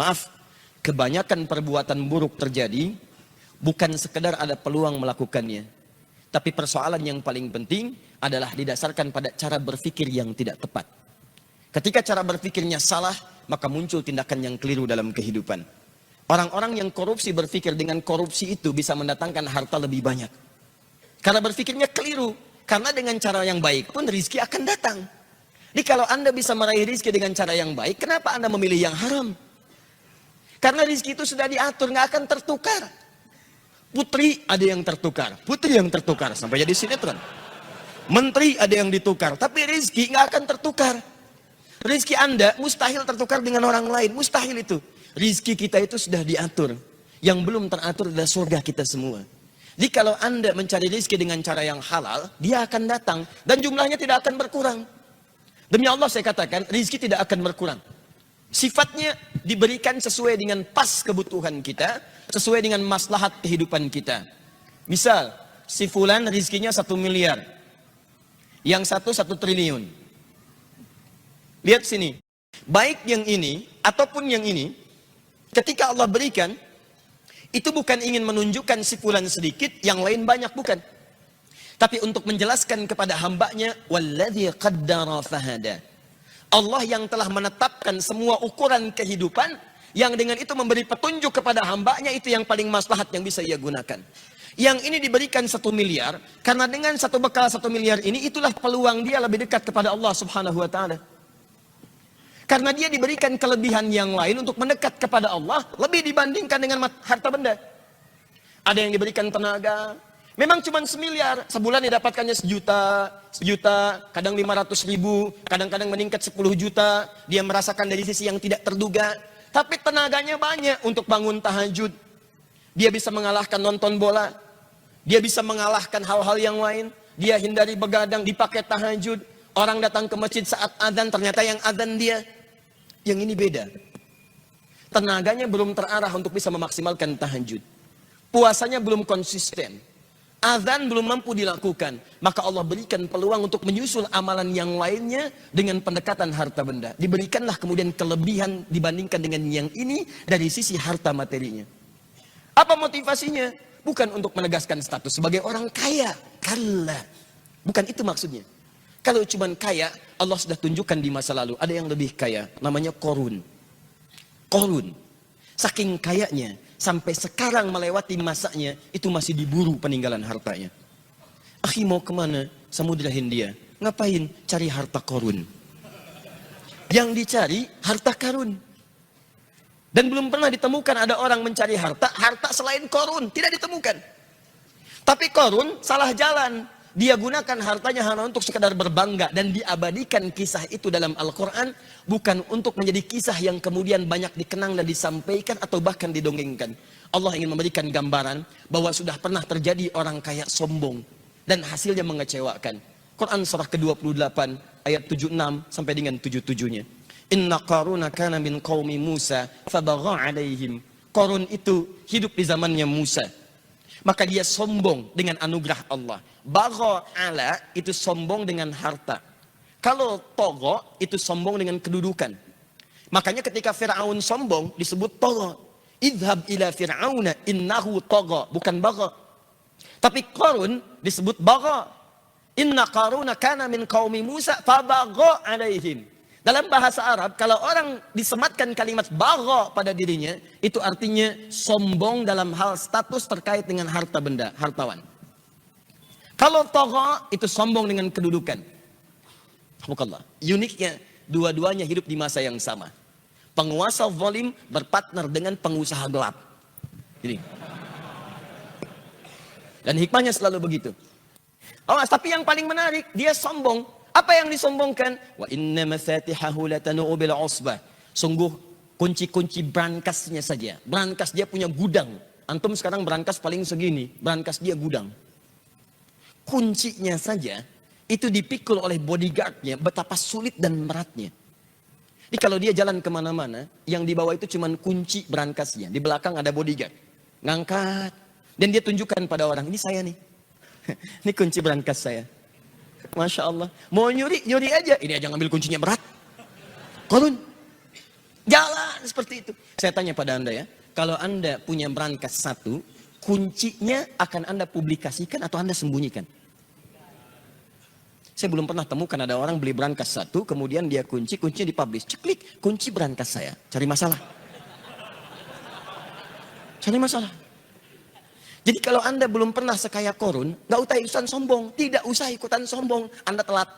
Maaf, kebanyakan perbuatan buruk terjadi bukan sekedar ada peluang melakukannya. Tapi persoalan yang paling penting adalah didasarkan pada cara berpikir yang tidak tepat. Ketika cara berpikirnya salah, maka muncul tindakan yang keliru dalam kehidupan. Orang-orang yang korupsi berpikir dengan korupsi itu bisa mendatangkan harta lebih banyak. Karena berpikirnya keliru. Karena dengan cara yang baik pun rizki akan datang. Jadi kalau Anda bisa meraih rizki dengan cara yang baik, kenapa Anda memilih yang haram? Karena rizki itu sudah diatur, nggak akan tertukar. Putri ada yang tertukar, putri yang tertukar sampai jadi sinetron. Menteri ada yang ditukar, tapi rizki nggak akan tertukar. Rizki Anda mustahil tertukar dengan orang lain, mustahil itu. Rizki kita itu sudah diatur. Yang belum teratur adalah surga kita semua. Jadi kalau Anda mencari rizki dengan cara yang halal, dia akan datang dan jumlahnya tidak akan berkurang. Demi Allah saya katakan, rizki tidak akan berkurang. Sifatnya diberikan sesuai dengan pas kebutuhan kita, sesuai dengan maslahat kehidupan kita. Misal, si fulan rizkinya 1 miliar, yang satu 1 triliun. Lihat sini, baik yang ini ataupun yang ini, ketika Allah berikan, itu bukan ingin menunjukkan si fulan sedikit, yang lain banyak, bukan. Tapi untuk menjelaskan kepada hambanya, walladzi qaddara fahada. Allah yang telah menetapkan semua ukuran kehidupan, yang dengan itu memberi petunjuk kepada hambanya, itu yang paling maslahat yang bisa ia gunakan. Yang ini diberikan 1 miliar, karena dengan satu bekal 1 miliar ini, itulah peluang dia lebih dekat kepada Allah subhanahu wa ta'ala. Karena dia diberikan kelebihan yang lain untuk mendekat kepada Allah, lebih dibandingkan dengan harta benda. Ada yang diberikan tenaga, memang cuma 1 miliar, sebulan didapatkannya 1 juta, kadang 500.000, kadang-kadang meningkat 10 juta. Dia merasakan dari sisi yang tidak terduga. Tapi tenaganya banyak untuk bangun tahajud. Dia bisa mengalahkan nonton bola. Dia bisa mengalahkan hal-hal yang lain. Dia hindari begadang, dipakai tahajud. Orang datang ke masjid saat adzan, ternyata yang adzan dia. Yang ini beda. Tenaganya belum terarah untuk bisa memaksimalkan tahajud. Puasanya belum konsisten. Azan belum mampu dilakukan, maka Allah berikan peluang untuk menyusul amalan yang lainnya dengan pendekatan harta benda. Diberikanlah kemudian kelebihan dibandingkan dengan yang ini dari sisi harta materinya. Apa motivasinya? Bukan untuk menegaskan status sebagai orang kaya. Kalla. Bukan itu maksudnya. Kalau cuma kaya, Allah sudah tunjukkan di masa lalu. Ada yang lebih kaya, namanya Qorun. Qorun. Saking kayanya, sampai sekarang melewati masanya, itu masih diburu peninggalan hartanya. Akhi mau kemana? Samudra Hindia. Ngapain? Cari harta Qorun. Yang dicari harta karun. Dan belum pernah ditemukan ada orang mencari harta selain Qorun. Tidak ditemukan. Tapi Qorun salah jalan. Dia gunakan hartanya hanya untuk sekadar berbangga. Dan diabadikan kisah itu dalam Al-Quran. Bukan untuk menjadi kisah yang kemudian banyak dikenang dan disampaikan atau bahkan didongengkan. Allah ingin memberikan gambaran bahwa sudah pernah terjadi orang kaya sombong. Dan hasilnya mengecewakan. Quran surah ke-28 ayat 76 sampai dengan 77-nya. Inna Qaruna kana min qaumi Musa fabagha alaihim. Qarun itu hidup di zamannya Musa. Maka dia sombong dengan anugerah Allah. Bagha ala itu sombong dengan harta. Kalau togo itu sombong dengan kedudukan. Makanya ketika Fir'aun sombong disebut togo. Idhab ila Fir'auna innahu togo. Bukan bagha. Tapi Qarun disebut bagha. Inna Qaruna kana min qaumi Musa fabagha alaihim. Dalam bahasa Arab, kalau orang disematkan kalimat bagha pada dirinya, itu artinya sombong dalam hal status terkait dengan harta benda, hartawan. Kalau tagha, itu sombong dengan kedudukan. Alhamdulillah. Uniknya, dua-duanya hidup di masa yang sama. Penguasa zalim berpartner dengan pengusaha gelap. Jadi. Dan hikmahnya selalu begitu. Oh, tapi yang paling menarik, dia sombong. Apa yang disombongkan? Wa inna mafatihahu latanu bil usbah. Sungguh kunci-kunci brankasnya saja. Brankas dia punya gudang. Antum sekarang brankas paling segini, brankas dia gudang. Kuncinya saja itu dipikul oleh bodyguardnya, betapa sulit dan beratnya. Jadi kalau dia jalan kemana-mana, yang dibawa itu cuma kunci brankasnya. Di belakang ada bodyguard. Ngangkat. Dan dia tunjukkan pada orang, ini saya nih. Ini kunci brankas saya. Masya Allah. Mau nyuri, nyuri aja. Ini aja ngambil kuncinya berat. Qarun. Jalan. seperti itu. Saya tanya pada Anda ya, kalau Anda punya brankas satu, kuncinya akan Anda publikasikan atau Anda sembunyikan? Saya belum pernah temukan ada orang beli brankas satu, kemudian dia kuncinya dipublish. Ceklik, kunci brankas saya. Cari masalah. Cari masalah. Jadi kalau Anda belum pernah sekaya Korun, nggak usah ikutan sombong. Tidak usah ikutan sombong. Anda telat